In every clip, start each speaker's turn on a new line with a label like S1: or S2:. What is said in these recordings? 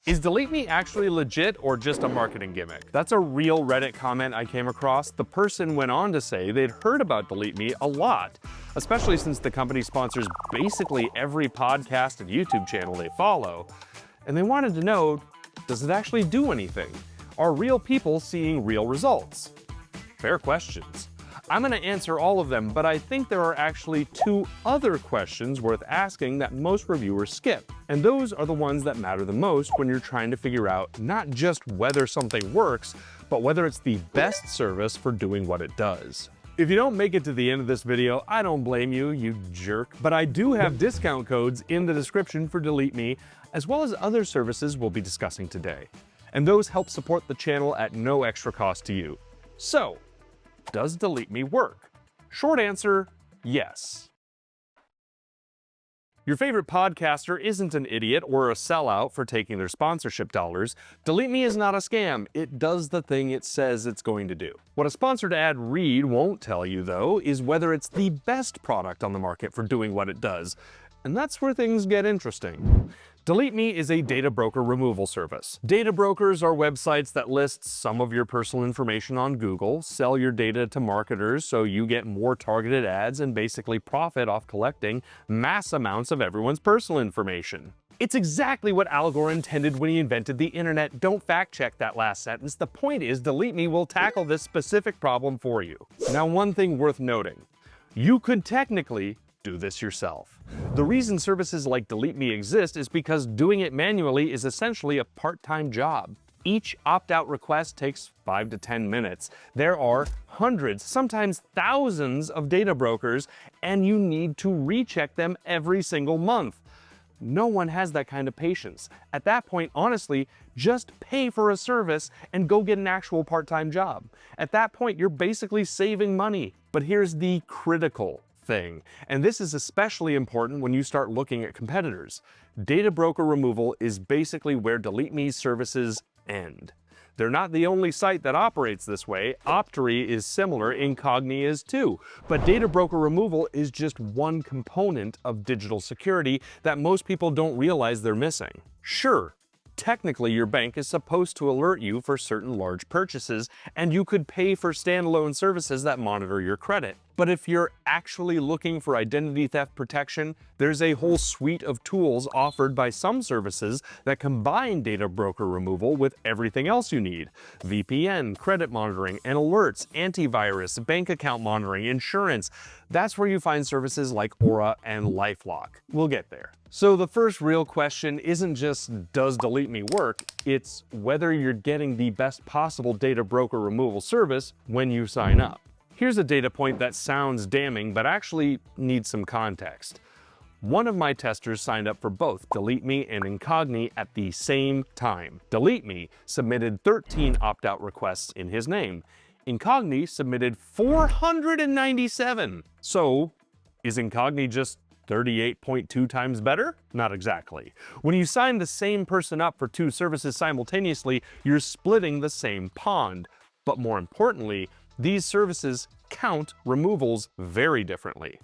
S1: Is DeleteMe actually legit or just a marketing gimmick? That's a real Reddit comment I came across. The person went on to say they'd heard about DeleteMe a lot, especially since the company sponsors basically every podcast and YouTube channel they follow. And they wanted to know, does it actually do anything? Are real people seeing real results? Fair questions. I'm going to answer all of them, but I think there are actually two other questions worth asking that most reviewers skip. And those are the ones that matter the most when you're trying to figure out not just whether something works, but whether it's the best service for doing what it does. If you don't make it to the end of this video, I don't blame you, you jerk. But I do have discount codes in the description for DeleteMe, as well as other services we'll be discussing today. And those help support the channel at no extra cost to you. So, does DeleteMe work? Short answer, yes. Your favorite podcaster isn't an idiot or a sellout for taking their sponsorship dollars. DeleteMe is not a scam. It does the thing it says it's going to do. What a sponsored ad read won't tell you, though, is whether it's the best product on the market for doing what it does. And that's where things get interesting. DeleteMe is a data broker removal service. Data brokers are websites that list some of your personal information on Google, sell your data to marketers so you get more targeted ads, and basically profit off collecting mass amounts of everyone's personal information. It's exactly what Al Gore intended when he invented the internet. Don't fact check that last sentence. The point is, DeleteMe will tackle this specific problem for you. Now, one thing worth noting, you could technically do this yourself. The reason services like DeleteMe exist is because doing it manually is essentially a part-time job. Each opt-out request takes 5 to 10 minutes. There are hundreds, sometimes thousands of data brokers, and you need to recheck them every single month. No one has that kind of patience. At that point, honestly, just pay for a service and go get an actual part-time job. At that point, you're basically saving money. But here's the critical thing, and this is especially important when you start looking at competitors. Data broker removal is basically where DeleteMe's services end. They're not the only site that operates this way. Optory is similar, Incogni is too. But data broker removal is just one component of digital security that most people don't realize they're missing. Sure, technically your bank is supposed to alert you for certain large purchases, and you could pay for standalone services that monitor your credit. But if you're actually looking for identity theft protection, there's a whole suite of tools offered by some services that combine data broker removal with everything else you need. VPN, credit monitoring and alerts, antivirus, bank account monitoring, insurance. That's where you find services like Aura and LifeLock. We'll get there. So the first real question isn't just, does DeleteMe work? It's whether you're getting the best possible data broker removal service when you sign up. Here's a data point that sounds damning, but actually needs some context. One of my testers signed up for both DeleteMe and Incogni at the same time. DeleteMe submitted 13 opt-out requests in his name. Incogni submitted 497. So, is Incogni just 38.2 times better? Not exactly. When you sign the same person up for two services simultaneously, you're splitting the same pond. But more importantly, these services count removals very differently.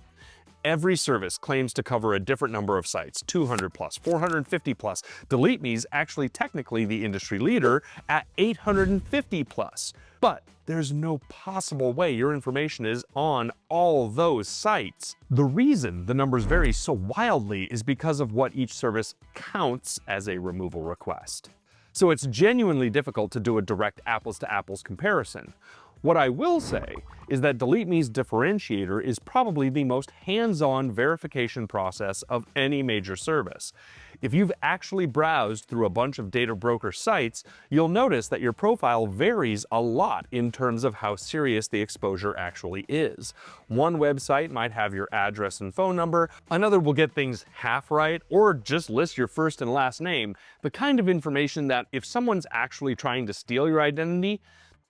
S1: Every service claims to cover a different number of sites, 200 plus, 450 plus. DeleteMe's actually technically the industry leader at 850 plus. But there's no possible way your information is on all those sites. The reason the numbers vary so wildly is because of what each service counts as a removal request. So it's genuinely difficult to do a direct apples-to-apples comparison. What I will say is that DeleteMe's differentiator is probably the most hands-on verification process of any major service. If you've actually browsed through a bunch of data broker sites, you'll notice that your profile varies a lot in terms of how serious the exposure actually is. One website might have your address and phone number, another will get things half right, or just list your first and last name, the kind of information that if someone's actually trying to steal your identity,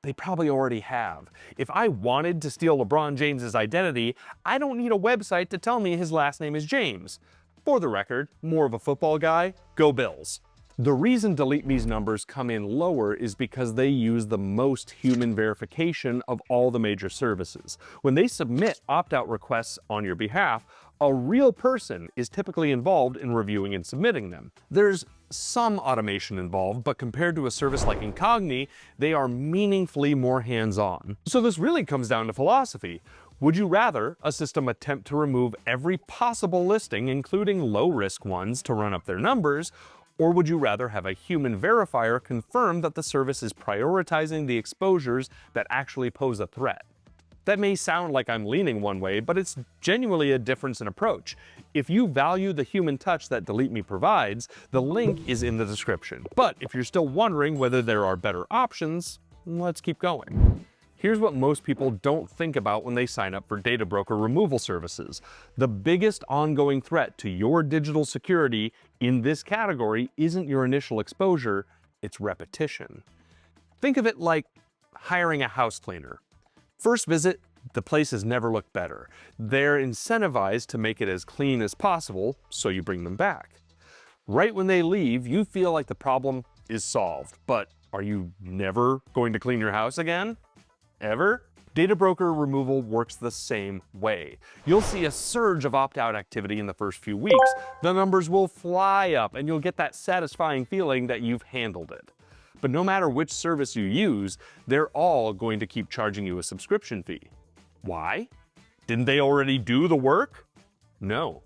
S1: they probably already have. If I wanted to steal LeBron James's identity, I don't need a website to tell me his last name is James. For the record, more of a football guy, go Bills. The reason DeleteMe's numbers come in lower is because they use the most human verification of all the major services. When they submit opt-out requests on your behalf, a real person is typically involved in reviewing and submitting them. There's some automation involved, but compared to a service like Incogni, they are meaningfully more hands-on. So this really comes down to philosophy. Would you rather a system attempt to remove every possible listing, including low-risk ones, to run up their numbers, or would you rather have a human verifier confirm that the service is prioritizing the exposures that actually pose a threat? That may sound like I'm leaning one way, but it's genuinely a difference in approach. If you value the human touch that DeleteMe provides, the link is in the description. But if you're still wondering whether there are better options, let's keep going. Here's what most people don't think about when they sign up for data broker removal services. The biggest ongoing threat to your digital security in this category isn't your initial exposure, it's repetition. Think of it like hiring a house cleaner. First visit, the place has never looked better. They're incentivized to make it as clean as possible, so you bring them back. Right when they leave, you feel like the problem is solved, but are you never going to clean your house again? Ever? Data broker removal works the same way. You'll see a surge of opt-out activity in the first few weeks. The numbers will fly up, and you'll get that satisfying feeling that you've handled it. But no matter which service you use, they're all going to keep charging you a subscription fee. Why? Didn't they already do the work? No.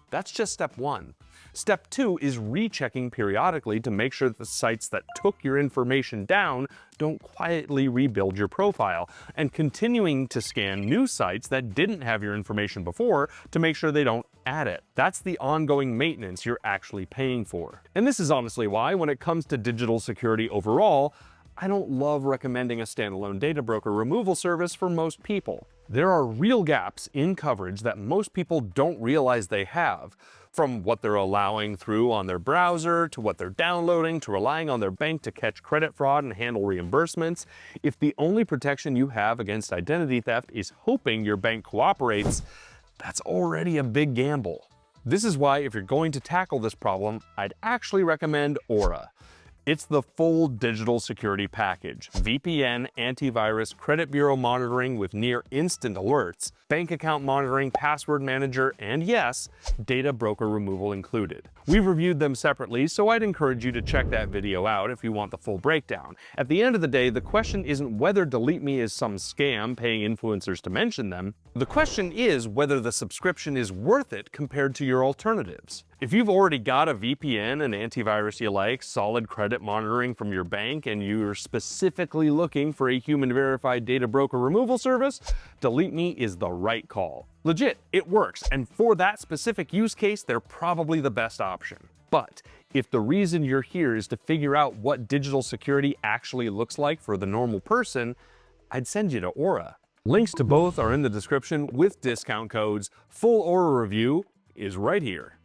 S1: That's just step one. Step two is rechecking periodically to make sure that the sites that took your information down don't quietly rebuild your profile, and continuing to scan new sites that didn't have your information before to make sure they don't add it. That's the ongoing maintenance you're actually paying for. And this is honestly why, when it comes to digital security overall, I don't love recommending a standalone data broker removal service for most people. There are real gaps in coverage that most people don't realize they have, from what they're allowing through on their browser, to what they're downloading, to relying on their bank to catch credit fraud and handle reimbursements. If the only protection you have against identity theft is hoping your bank cooperates, that's already a big gamble. This is why, if you're going to tackle this problem, I'd actually recommend Aura. It's the full digital security package: VPN, antivirus, credit bureau monitoring with near instant alerts, bank account monitoring, password manager, and yes, data broker removal included. We've reviewed them separately, so I'd encourage you to check that video out if you want the full breakdown. At the end of the day, the question isn't whether DeleteMe is some scam paying influencers to mention them. The question is whether the subscription is worth it compared to your alternatives. If you've already got a VPN, an antivirus you like, solid credit monitoring from your bank, and you're specifically looking for a human-verified data broker removal service, DeleteMe is the right call. Legit, it works, and for that specific use case, they're probably the best option. But if the reason you're here is to figure out what digital security actually looks like for the normal person, I'd send you to Aura. Links to both are in the description with discount codes. Full Aura review is right here.